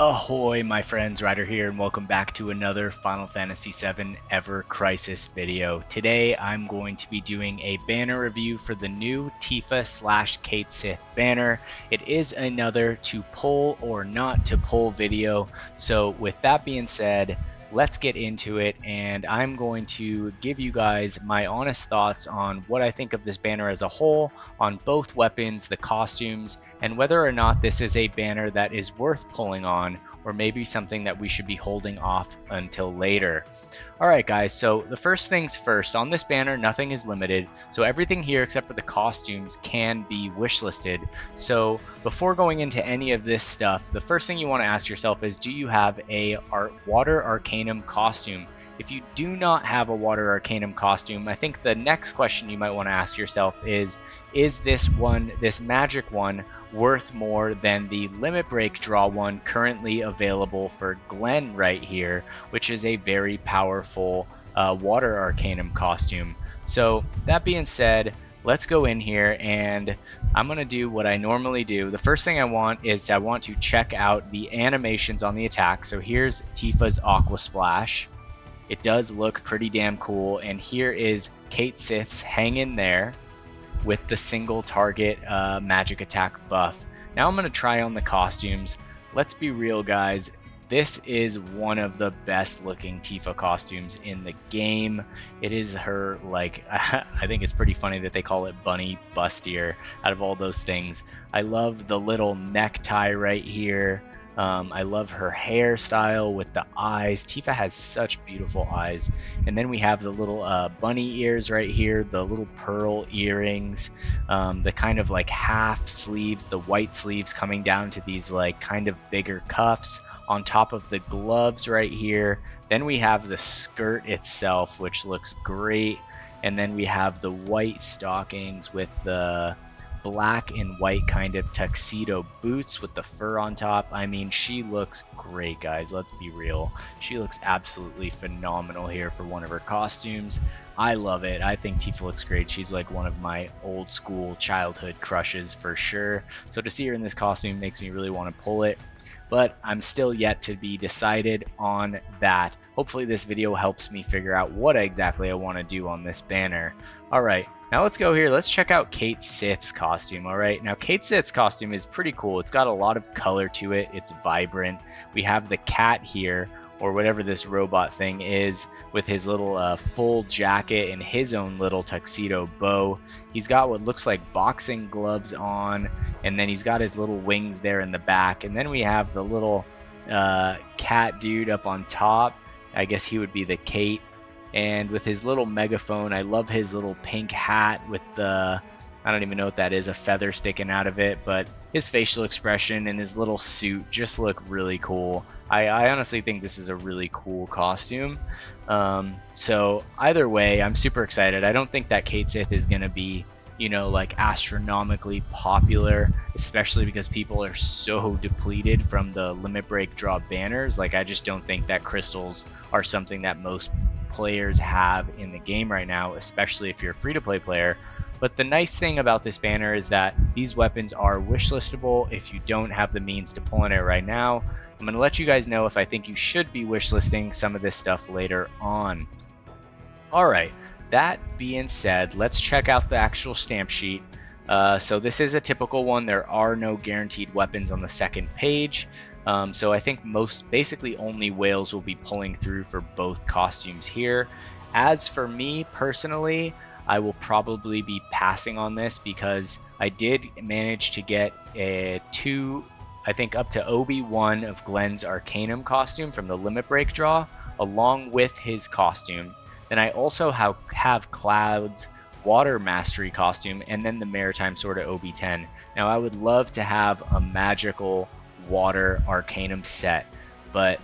Ahoy, my friends, Ryder here, and welcome back to another Final Fantasy VII Ever Crisis video. Today, I'm going to be doing a banner review for the new Tifa / Cait Sith banner. It is another to pull or not to pull video, so with that being said, let's get into it, and I'm going to give you guys my honest thoughts on what I think of this banner as a whole, on both weapons, the costumes, and whether or not this is a banner that is worth pulling on, or maybe something that we should be holding off until later. Alright guys, so the first things first, on this banner nothing is limited, so everything here except for the costumes can be wishlisted. So before going into any of this stuff, the first thing you want to ask yourself is, do you have a Water Arcanum costume? If you do not have a Water Arcanum costume, I think the next question you might want to ask yourself is this magic one, worth more than the limit break draw one currently available for Glenn right here, which is a very powerful Water Arcanum costume. So that being said, let's go in here and I'm going to do what I normally do. The first thing I want to check out the animations on the attack. So here's Tifa's Aqua Splash. It does look pretty damn cool, and here is Cait Sith's Hang In There with the single target magic attack buff. Now I'm going to try on the costumes. Let's be real guys, this is one of the best looking Tifa costumes in the game. It is her, like, I think it's pretty funny that they call it Bunny Bustier out of all those things. I love the little necktie right here. I love her hairstyle with the eyes. Tifa has such beautiful eyes. And then we have the little bunny ears right here, the little pearl earrings, the kind of like half sleeves, the white sleeves coming down to these like kind of bigger cuffs on top of the gloves right here. Then we have the skirt itself, which looks great. And then we have the white stockings with the black and white kind of tuxedo boots with the fur on top. I mean, she looks great, guys. Let's be real. She looks absolutely phenomenal here for one of her costumes. I love it. I think Tifa looks great. She's like one of my old school childhood crushes for sure. So to see her in this costume makes me really want to pull it. But I'm still yet to be decided on that. Hopefully this video helps me figure out what exactly I want to do on this banner. Alright, now let's go here. Let's check out Cait Sith's costume. Alright, now Cait Sith's costume is pretty cool. It's got a lot of color to it. It's vibrant. We have the cat here, or whatever this robot thing is, with his little full jacket and his own little tuxedo bow. He's got what looks like boxing gloves on, and then he's got his little wings there in the back. And then we have the little cat dude up on top. I guess he would be the Cait. And with his little megaphone, I love his little pink hat with the, I don't even know what that is, a feather sticking out of it, but his facial expression and his little suit just look really cool. I honestly think this is a really cool costume. So either way, I'm super excited. I don't think that Cait Sith is going to be, you know, like astronomically popular, especially because people are so depleted from the limit break draw banners. Like, I just don't think that crystals are something that most players have in the game right now, especially if you're a free-to-play player. But the nice thing about this banner is that these weapons are wishlistable if you don't have the means to pull in it right now. I'm going to let you guys know if I think you should be wishlisting some of this stuff later on. Alright, that being said, let's check out the actual stamp sheet. So this is a typical one. There are no guaranteed weapons on the second page. So I think basically only whales will be pulling through for both costumes here. As for me personally, I will probably be passing on this because I did manage to get I think up to OB1 of Glenn's Arcanum costume from the limit break draw, along with his costume. Then I also have Cloud's Water Mastery costume, and then the Maritime Sword of OB10. Now I would love to have a magical Water Arcanum set, but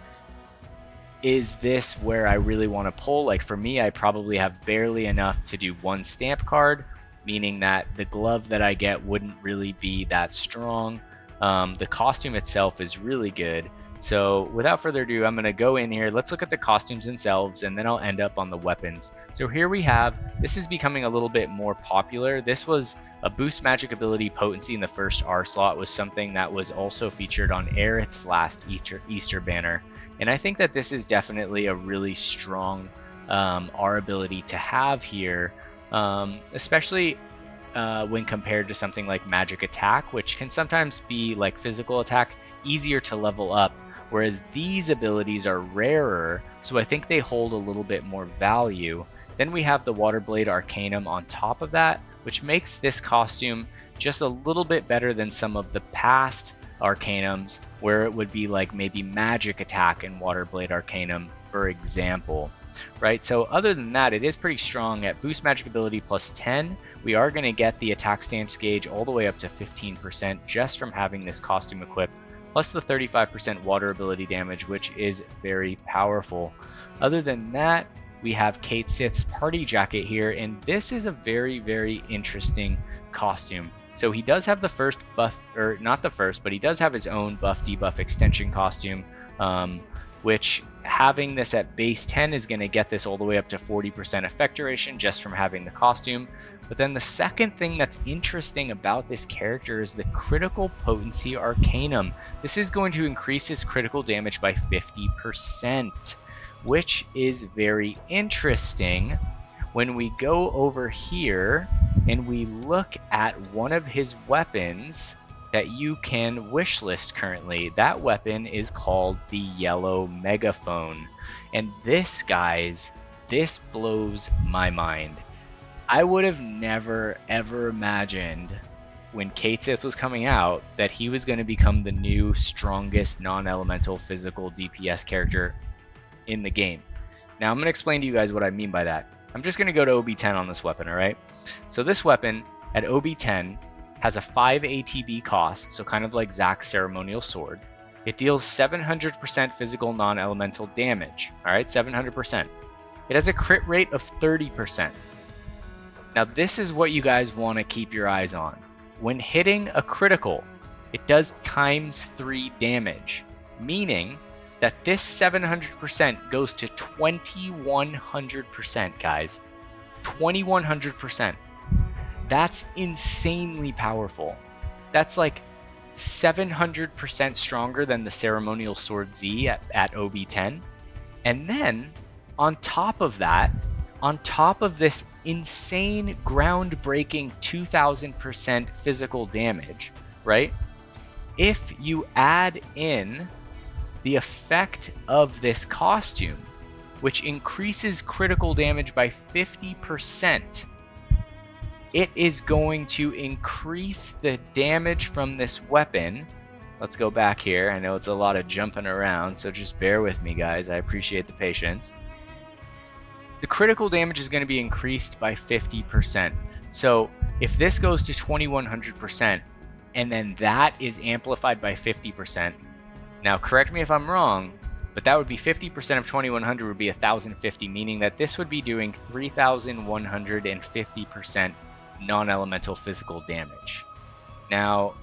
is this where I really want to pull? Like, for me, I probably have barely enough to do one stamp card, meaning that the glove that I get wouldn't really be that strong. The costume itself is really good. So without further ado, I'm going to go in here. Let's look at the costumes themselves, and then I'll end up on the weapons. So here we have, this is becoming a little bit more popular. This was a boost magic ability potency in the first R slot, was something that was also featured on Aerith's last Easter banner. And I think that this is definitely a really strong R ability to have here, especially when compared to something like magic attack, which can sometimes be like physical attack, easier to level up. Whereas these abilities are rarer, so I think they hold a little bit more value. Then we have the Water Blade Arcanum on top of that, which makes this costume just a little bit better than some of the past Arcanums, where it would be like maybe Magic Attack and Water Blade Arcanum, for example. Right, so other than that, it is pretty strong. At boost magic ability plus 10, we are going to get the attack stance gauge all the way up to 15% just from having this costume equipped, plus the 35% water ability damage, which is very powerful. Other than that, we have Cait Sith's party jacket here, and this is a very, very interesting costume. So he does have the first buff, or not the first, but he does have his own buff debuff extension costume, which having this at base 10 is going to get this all the way up to 40% effect duration just from having the costume. But then the second thing that's interesting about this character is the critical potency Arcanum. This is going to increase his critical damage by 50%, which is very interesting. When we go over here and we look at one of his weapons that you can wishlist currently, that weapon is called the Yellow Megaphone. And this, guys, this blows my mind. I would have never ever imagined when Cait Sith was coming out that he was going to become the new strongest non-elemental physical DPS character in the game. Now I'm going to explain to you guys what I mean by that. I'm just going to go to OB10 on this weapon, alright? So this weapon at OB10 has a 5 ATB cost, so kind of like Zack's ceremonial sword. It deals 700% physical non-elemental damage, alright? 700%. It has a crit rate of 30%. Now this is what you guys want to keep your eyes on. When hitting a critical, it does times 3 damage, meaning that this 700% goes to 2100%, guys. 2100%. That's insanely powerful. That's like 700% stronger than the ceremonial sword Z at OB10. And then on top of that, on top of this insane groundbreaking 2000% physical damage, right? If you add in the effect of this costume, which increases critical damage by 50%, it is going to increase the damage from this weapon. Let's go back here. I know it's a lot of jumping around, so just bear with me, guys. I appreciate the patience. The critical damage is going to be increased by 50%. So if this goes to 2100% and then that is amplified by 50%, now correct me if I'm wrong, but that would be 50% of 2100 would be 1050, meaning that this would be doing 3150% non-elemental physical damage. Now,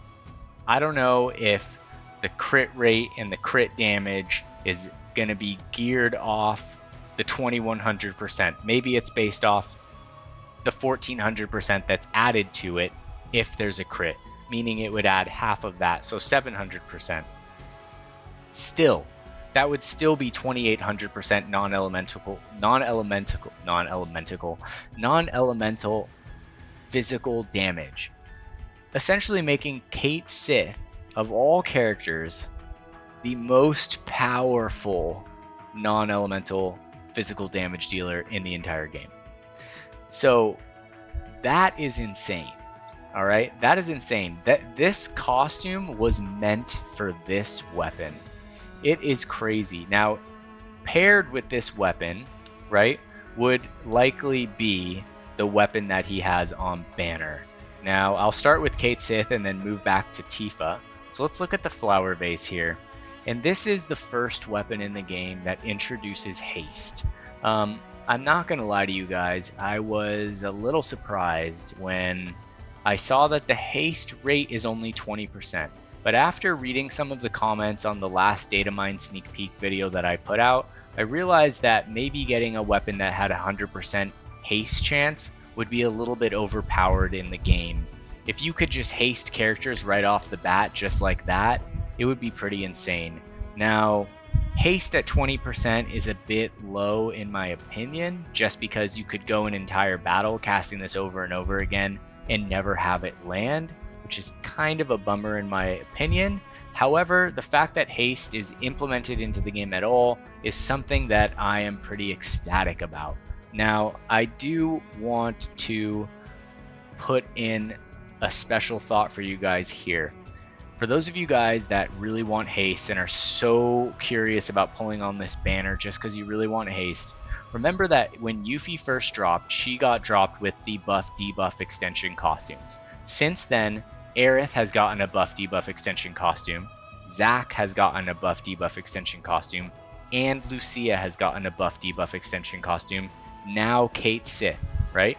I don't know if the crit rate and the crit damage is going to be geared off the 2100%. Maybe it's based off the 1400% that's added to it if there's a crit, meaning it would add half of that, so 700%. Still, that would still be 2800% non-elemental physical damage, essentially making Cait Sith, of all characters, the most powerful non-elemental physical damage dealer in the entire game. So that is insane. All right, that is insane. That this costume was meant for this weapon. It is crazy. Now, paired with this weapon, right, would likely be the weapon that he has on banner. Now, I'll start with Cait Sith and then move back to Tifa. So let's look at the flower vase here. And this is the first weapon in the game that introduces haste. I'm not going to lie to you guys. I was a little surprised when I saw that the haste rate is only 20%. But after reading some of the comments on the last data mine sneak peek video that I put out, I realized that maybe getting a weapon that had 100% haste chance would be a little bit overpowered in the game. If you could just haste characters right off the bat just like that, it would be pretty insane. Now, haste at 20% is a bit low in my opinion, just because you could go an entire battle casting this over and over again and never have it land, which is kind of a bummer in my opinion. However, the fact that haste is implemented into the game at all is something that I am pretty ecstatic about. Now, I do want to put in a special thought for you guys here. For those of you guys that really want haste and are so curious about pulling on this banner just because you really want haste, remember that when Yuffie first dropped, she got dropped with the buff debuff extension costumes. Since then, Aerith has gotten a buff debuff extension costume, Zac has gotten a buff debuff extension costume, and Lucia has gotten a buff debuff extension costume. Now Cait Sith, right?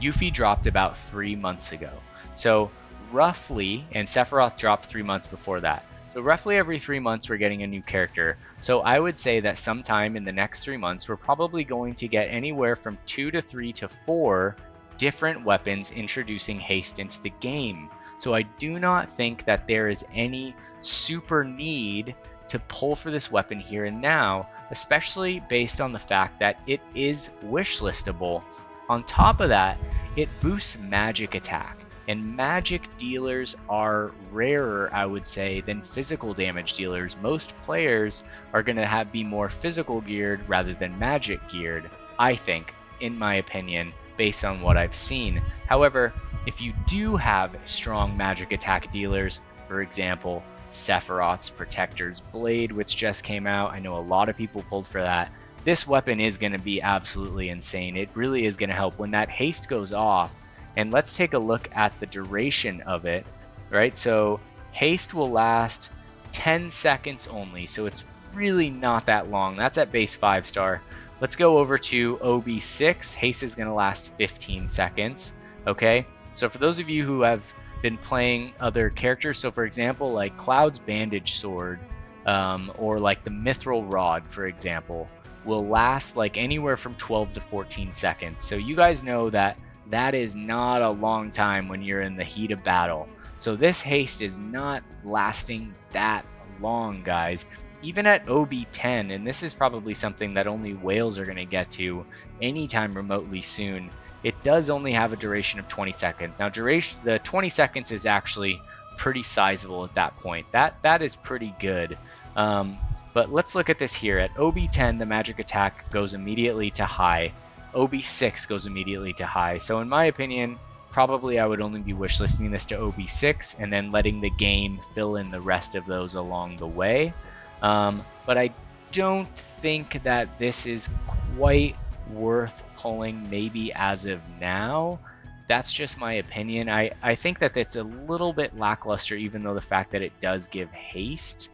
Yuffie dropped about 3 months ago. So roughly, and Sephiroth dropped 3 months before that. So roughly every 3 months we're getting a new character. So I would say that sometime in the next 3 months we're probably going to get anywhere from 2 to 3 to 4 different weapons introducing haste into the game. So I do not think that there is any super need to pull for this weapon here and now, especially based on the fact that it is wishlistable. On top of that, it boosts magic attack, and magic dealers are rarer, I would say, than physical damage dealers. Most players are going to be more physical geared rather than magic geared, I think, in my opinion, based on what I've seen. However, if you do have strong magic attack dealers, for example, Sephiroth's Protector's Blade, which just came out, I know a lot of people pulled for that, this weapon is going to be absolutely insane. It really is going to help when that haste goes off. And let's take a look at the duration of it, right? So haste will last 10 seconds only, so it's really not that long. That's at base 5-star. Let's go over to OB6. Haste is going to last 15 seconds, okay? So for those of you who have been playing other characters, so for example, like Cloud's Bandage Sword, or like the Mithril Rod, for example, will last like anywhere from 12 to 14 seconds. So you guys know that that is not a long time when you're in the heat of battle. So this haste is not lasting that long, guys. Even at OB10, and this is probably something that only whales are going to get to anytime remotely soon, it does only have a duration of 20 seconds. Now, the 20 seconds is actually pretty sizable at that point. That is pretty good. But let's look at this here. At OB10, the magic attack goes immediately to high. OB6 goes immediately to high. So in my opinion, probably I would only be wishlisting this to OB6 and then letting the game fill in the rest of those along the way. But I don't think that this is quite worth pulling maybe as of now. That's just my opinion. I think that it's a little bit lackluster, even though the fact that it does give haste.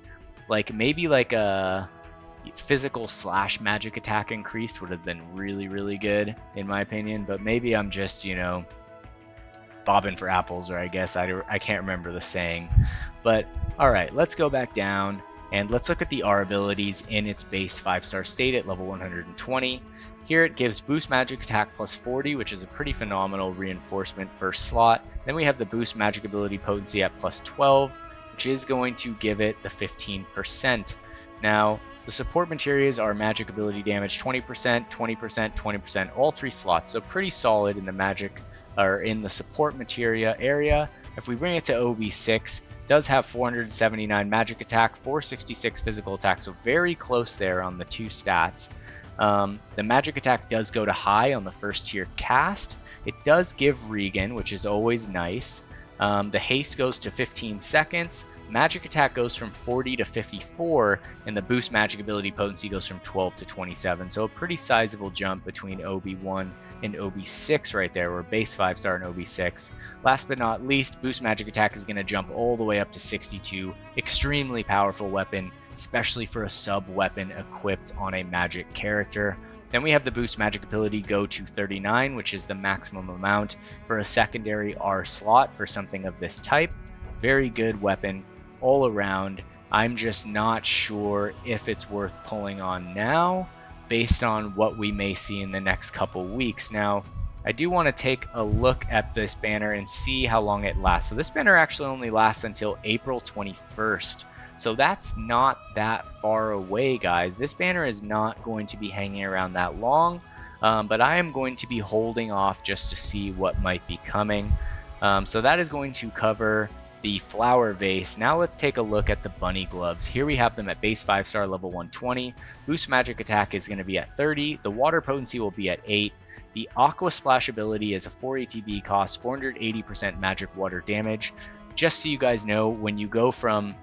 Like maybe like a physical / magic attack increased would have been really, really good in my opinion. But maybe I'm just, you know, bobbing for apples, or I guess I can't remember the saying. But all right, let's go back down. And let's look at the R abilities in its base 5-star state at level 120. Here it gives boost magic attack plus 40, which is a pretty phenomenal reinforcement first slot. Then we have the boost magic ability potency at plus 12, which is going to give it the 15%. Now, the support materials are magic ability damage 20%, 20%, 20%, all 3 slots. So pretty solid in the magic, or in the support materia area. If we bring it to OB6, does have 479 magic attack, 466 physical attack, so very close there on the 2 stats. The magic attack does go to high on the first tier cast. It does give regen, which is always nice. The haste goes to 15 seconds. Magic attack goes from 40 to 54, and the boost magic ability potency goes from 12 to 27. So a pretty sizable jump between OB1 and OB6 right there, or base 5-star and OB6. Last but not least, boost magic attack is going to jump all the way up to 62. Extremely powerful weapon, especially for a sub weapon equipped on a magic character. Then we have the boost magic ability go to 39, which is the maximum amount for a secondary R slot for something of this type. Very good weapon. all around. I'm just not sure if it's worth pulling on now based on what we may see in the next couple weeks. Now, I do want to take a look at this banner and see how long it lasts. So this banner actually only lasts until April 21st. So that's not that far away, guys. This banner is not going to be hanging around that long, but I am going to be holding off just to see what might be coming. So that is going to cover the flower vase. Now let's take a look at the bunny gloves. Here we have them at base 5-star level 120. Boost magic attack is going to be at 30. The water potency will be at 8. The Aqua Splash ability is a 4 ATB cost, 480% magic water damage. Just so you guys know, when you go from,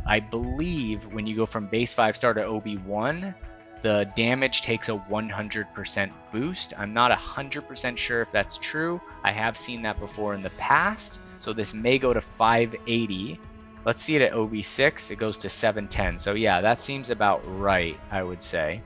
I believe, when you go from base 5-star to OB1, the damage takes a 100% boost. I'm not 100% sure if that's true. I have seen that before in the past. So this may go to 580. Let's see it at OB6. It goes to 710. So yeah, that seems about right, I would say.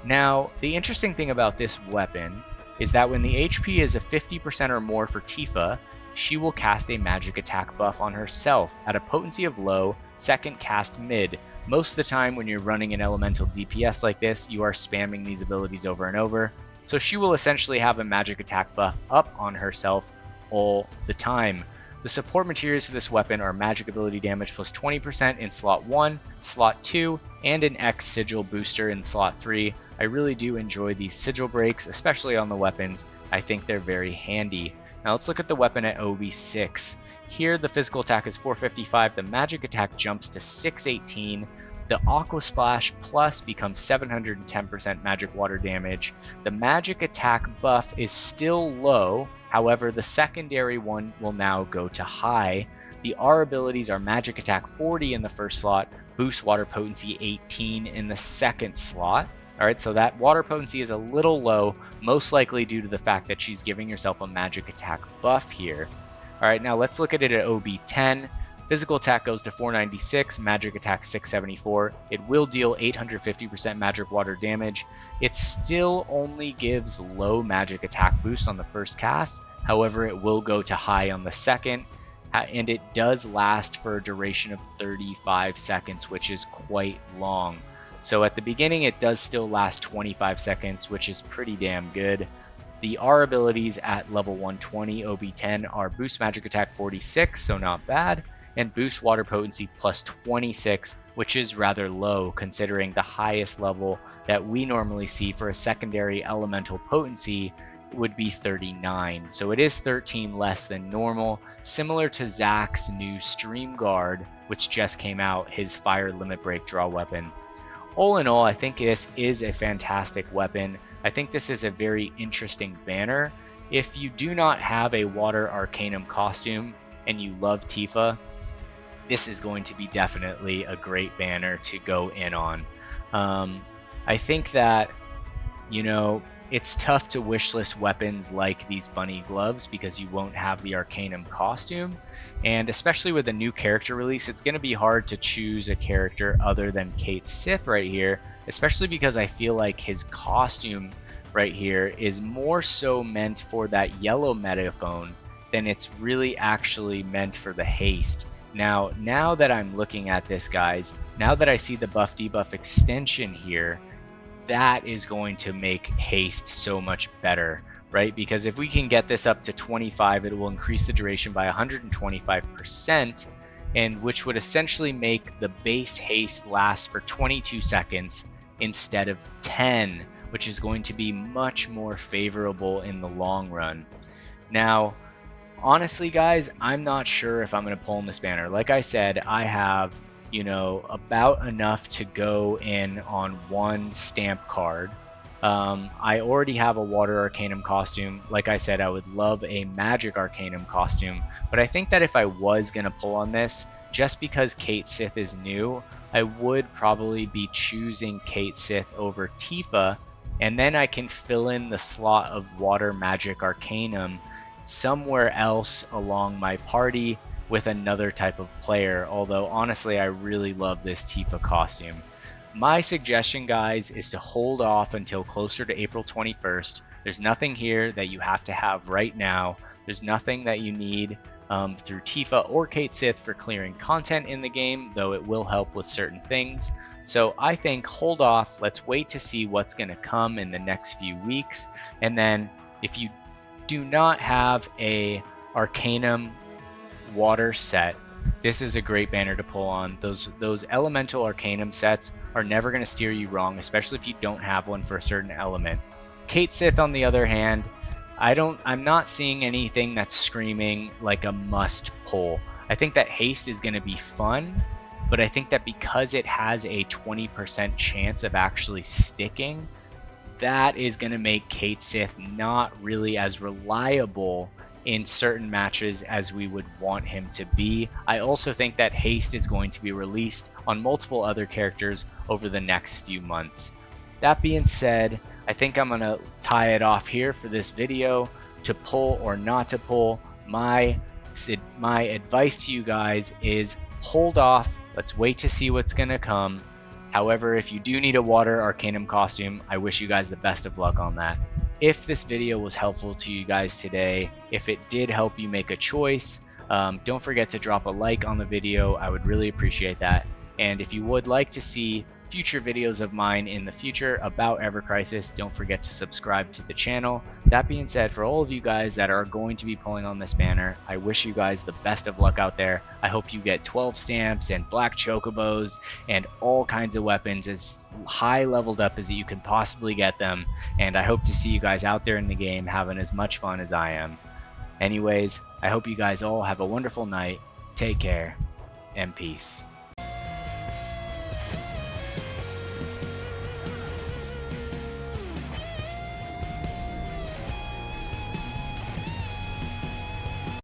Now, the interesting thing about this weapon is that when the HP is a 50% or more for Tifa, she will cast a magic attack buff on herself at a potency of low, second cast mid. Most of the time when you're running an elemental DPS like this, you are spamming these abilities over and over. So she will essentially have a magic attack buff up on herself all the time. The support materials for this weapon are magic ability damage plus 20% in slot 1, slot 2, and an X sigil booster in slot 3. I really do enjoy these sigil breaks, especially on the weapons. I think they're very handy. Now let's look at the weapon at OB6. Here the physical attack is 455, the magic attack jumps to 618, the Aqua Splash Plus becomes 710% magic water damage. The magic attack buff is still low, however the secondary one will now go to high. The R abilities are magic attack 40 in the first slot, boost water potency 18 in the second slot. Alright, so that water potency is a little low, most likely due to the fact that she's giving herself a magic attack buff here. Alright, now let's look at it at OB10. Physical attack goes to 496, magic attack 674. It will deal 850% magic water damage. It still only gives low magic attack boost on the first cast, however it will go to high on the second, and it does last for a duration of 35 seconds, which is quite long. So at the beginning it does still last 25 seconds, which is pretty damn good. The R abilities at level 120 OB10 are boost magic attack 46, so not bad, and boost water potency plus 26, which is rather low considering the highest level that we normally see for a secondary elemental potency would be 39. So it is 13 less than normal, similar to Zack's new Stream Guard, which just came out, his fire limit break draw weapon. All in all, I think this is a fantastic weapon. I think this is a very interesting banner. If you do not have a Water Arcanum costume and you love Tifa, this is going to be definitely a great banner to go in on. I think that, you know, it's tough to wishlist weapons like these bunny gloves because you won't have the Arcanum costume. And especially with a new character release, it's going to be hard to choose a character other than Cait Sith right here, especially because I feel like his costume right here is more so meant for that yellow megaphone than it's really actually meant for the haste. Now that I'm looking at this, guys, now that I see the buff debuff extension here, that is going to make haste so much better, right? Because if we can get this up to 25, it will increase the duration by 125%, and which would essentially make the base haste last for 22 seconds instead of 10, which is going to be much more favorable in the long run. Now, honestly, guys, I'm not sure if I'm going to pull in this banner. Like I said, I have, you know, about enough to go in on one stamp card. I already have a Water Arcanum costume. Like I said, I would love a Magic Arcanum costume, but I think that if I was going to pull on this, just because Cait Sith is new, I would probably be choosing Cait Sith over Tifa, and then I can fill in the slot of Water Magic Arcanum somewhere else along my party with another type of player, although honestly I really love this Tifa costume. My suggestion, guys, is to hold off until closer to April 21st. There's nothing here that you have to have right now. There's nothing that you need through Tifa or Cait Sith for clearing content in the game, though it will help with certain things. So I think hold off, let's wait to see what's going to come in the next few weeks. And then if you do not have a Arcanum water set, this is a great banner to pull on. Those elemental Arcanum sets are never going to steer you wrong, especially if you don't have one for a certain element. Cait Sith, on the other hand, I'm not seeing anything that's screaming like a must pull. I think that Haste is going to be fun, but I think that because it has a 20% chance of actually sticking, that is going to make Cait Sith not really as reliable in certain matches as we would want him to be. I also think that Haste is going to be released on multiple other characters over the next few months. That being said, I think I'm going to tie it off here for this video. To pull or not to pull, my advice to you guys is hold off. Let's wait to see what's going to come. However, if you do need a water Arcanum costume, I wish you guys the best of luck on that. If this video was helpful to you guys today, if it did help you make a choice, don't forget to drop a like on the video. I would really appreciate that. And if you would like to see future videos of mine in the future about Ever Crisis, don't forget to subscribe to the channel. That being said, for all of you guys that are going to be pulling on this banner, I wish you guys the best of luck out there. I hope you get 12 stamps and black chocobos and all kinds of weapons as high leveled up as you can possibly get them. And I hope to see you guys out there in the game having as much fun as I am. Anyways, I hope you guys all have a wonderful night. Take care and peace.